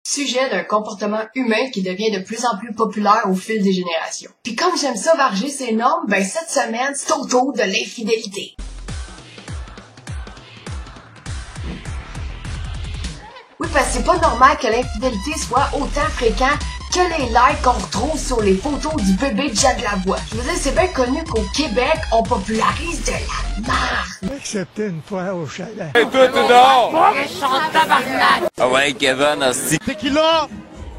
Sujet d'un comportement humain qui devient de plus en plus populaire au fil des générations. Puis comme j'aime ça varger ces normes, ben cette semaine, c'est au tour de l'infidélité. Oui, parce que c'est pas normal que l'infidélité soit autant fréquent que les likes qu'on retrouve sur les photos du bébé de Jade Lavoie. Je veux dire, c'est bien connu qu'au Québec, on popularise de la marde. Excepté une fois au chalet. Et toi, t'es dehors! Ah ouais, Kevin, aussi. Tequila,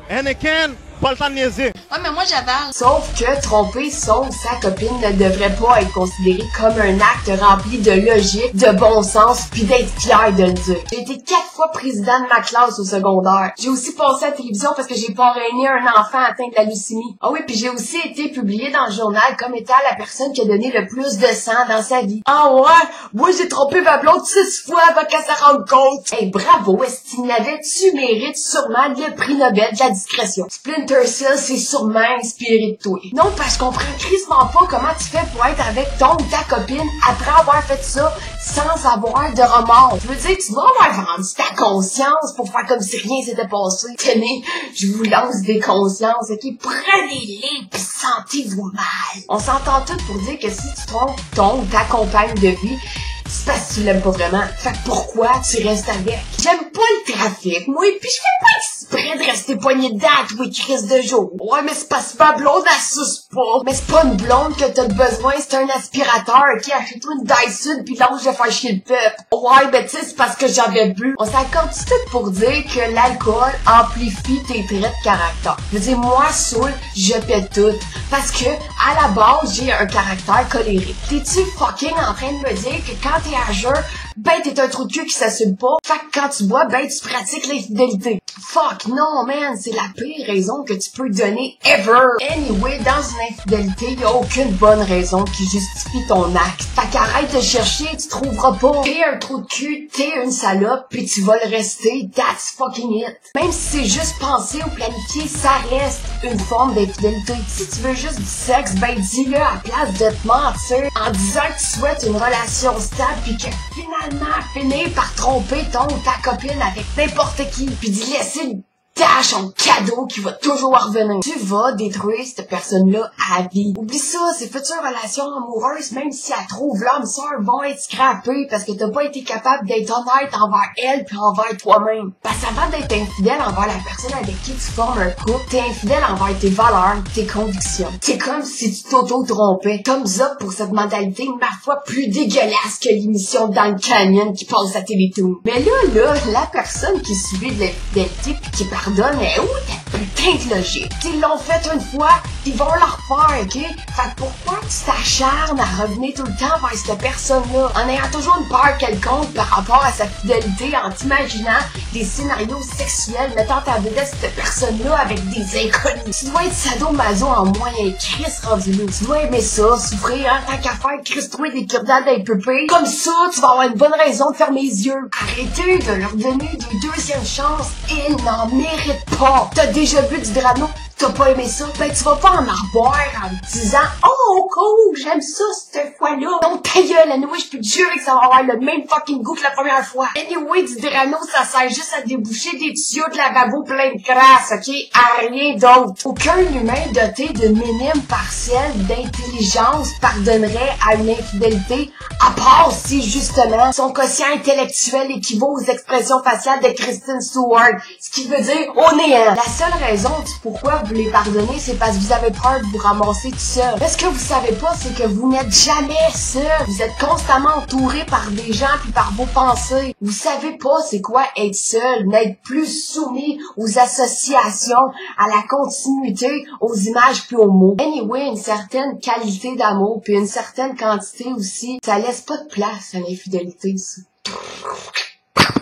Anakin, pas le temps de niaiser. Ouais, mais moi j'avale. Sauf que tromper son ou sa copine ne devrait pas être considéré comme un acte rempli de logique, de bon sens, puis d'être fier de le dire. J'ai été 4 fois président de ma classe au secondaire. J'ai aussi passé à la télévision parce que j'ai parrainé un enfant atteint de la leucémie. Ah oui, puis j'ai aussi été publié dans le journal comme étant la personne qui a donné le plus de sang dans sa vie. Ah ouais? Moi j'ai trompé ma blonde 6 fois avant qu'elle se rende compte. Hey, bravo, est-ce qu'il n'avait, tu mérites sûrement le prix Nobel de la discrétion. Splinter Cell, c'est sûrement inspiré de toi. Non, parce que je comprends crissement pas comment tu fais pour être avec ton ou ta copine après avoir fait ça sans avoir de remords. Je veux dire, tu vas avoir vendu ta conscience pour faire comme si rien s'était passé. Tenez, je vous lance des consciences, ok? Prenez-les pis sentez-vous mal. On s'entend tous pour dire que si tu trompes ton ou ta compagne de vie, c'est parce que tu l'aimes pas vraiment. Fait que pourquoi tu restes avec? J'aime pas le trafic, moi, pis je fais pas exprès de rester poigné dedans à tous les crises de jour. Ouais, mais c'est parce que ma blonde, elle suce pas. Mais c'est pas une blonde que t'as besoin, c'est un aspirateur, qui achète-toi une Dyson pis lâche de faire chier le peuple. Ouais, ben tu sais, c'est parce que j'avais bu. On s'accorde tout pour dire que l'alcool amplifie tes traits de caractère. Je veux dire, moi, saoul, je pète tout. Parce que, à la base, j'ai un caractère colérique. T'es-tu fucking en train de me dire que quand t'es à jeun, ben t'es un trou de cul qui s'assume pas. Fait que quand tu bois, ben tu pratiques l'infidélité. Fuck, non man, c'est la pire raison que tu peux donner ever. Anyway, dans une infidélité, y'a aucune bonne raison qui justifie ton acte. Fait qu'arrête de chercher, tu trouveras pas. T'es un trou de cul, t'es une salope, pis tu vas le rester, that's fucking it. Même si c'est juste penser ou planifier, ça reste une forme d'infidélité. Si tu veux juste du sexe, ben dis-le à place de te mentir en disant que tu souhaites une relation stable pis que finalement finir par tromper ton ou ta copine avec n'importe qui pis d'y laisser une tâche en cadeau qui va toujours revenir. Tu vas détruire cette personne-là à vie. Oublie ça, ces futures relations amoureuses, même si elle trouve l'homme sœur, vont être scrappées parce que t'as pas été capable d'être honnête envers elle puis envers toi-même. Parce qu'avant d'être infidèle envers la personne avec qui tu formes un couple, t'es infidèle envers tes valeurs, tes convictions. C'est comme si tu t'auto-trompais. Thumbs up pour cette mentalité, ma foi, plus dégueulasse que l'émission Dans le Canyon qui passe à Télétoon. Mais là, la personne qui subit de l'infidélité pis qui pardonne, est où ta putain de logique? S'ils l'ont fait une fois, ils vont le refaire, ok? Fait que pourquoi tu t'acharnes à revenir tout le temps vers cette personne-là, en ayant toujours une peur quelconque par rapport à sa fidélité, en t'imaginant des scénarios sexuels mettant ta vedette cette personne-là avec des inconnus? Tu dois être sadomaso en moyen Chris rendu là. Tu dois aimer ça, souffrir en tant qu'à faire Chris-toi des cure-dents d'un pépé. Comme ça, tu vas avoir une bonne raison de fermer les yeux. Arrêtez de leur donner des deuxièmes chances. Ils n'en méritent pas. T'as déjà bu du Drano? T'as pas aimé ça? Ben tu vas pas en boire en me disant « Oh cool, j'aime ça cette fois-là! » Non, ta gueule, anyway, je peux te jurer que ça va avoir le même fucking goût que la première fois. Anyway, du Drano, ça sert juste à déboucher des tuyaux de lavabo plein de crasse, ok? À rien d'autre. Aucun humain doté de minime partiel d'intelligence pardonnerait à une infidélité, à part si, justement, son quotient intellectuel équivaut aux expressions faciales de Kristen Stewart, ce qui veut dire « au néant ». La seule raison du pourquoi vous les pardonnez, c'est parce que vous avez peur de vous ramasser tout seul. Mais ce que vous savez pas, c'est que vous n'êtes jamais seul. Vous êtes constamment entouré par des gens puis par vos pensées. Vous savez pas c'est quoi être seul, n'être plus soumis aux associations, à la continuité, aux images puis aux mots. Anyway, une certaine qualité d'amour puis une certaine quantité aussi, ça laisse pas de place à l'infidélité, ça.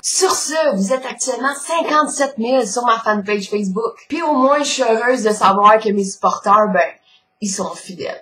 Sur ce, vous êtes actuellement 57 000 sur ma fanpage Facebook. Puis au moins, je suis heureuse de savoir que mes supporters, ben, ils sont fidèles.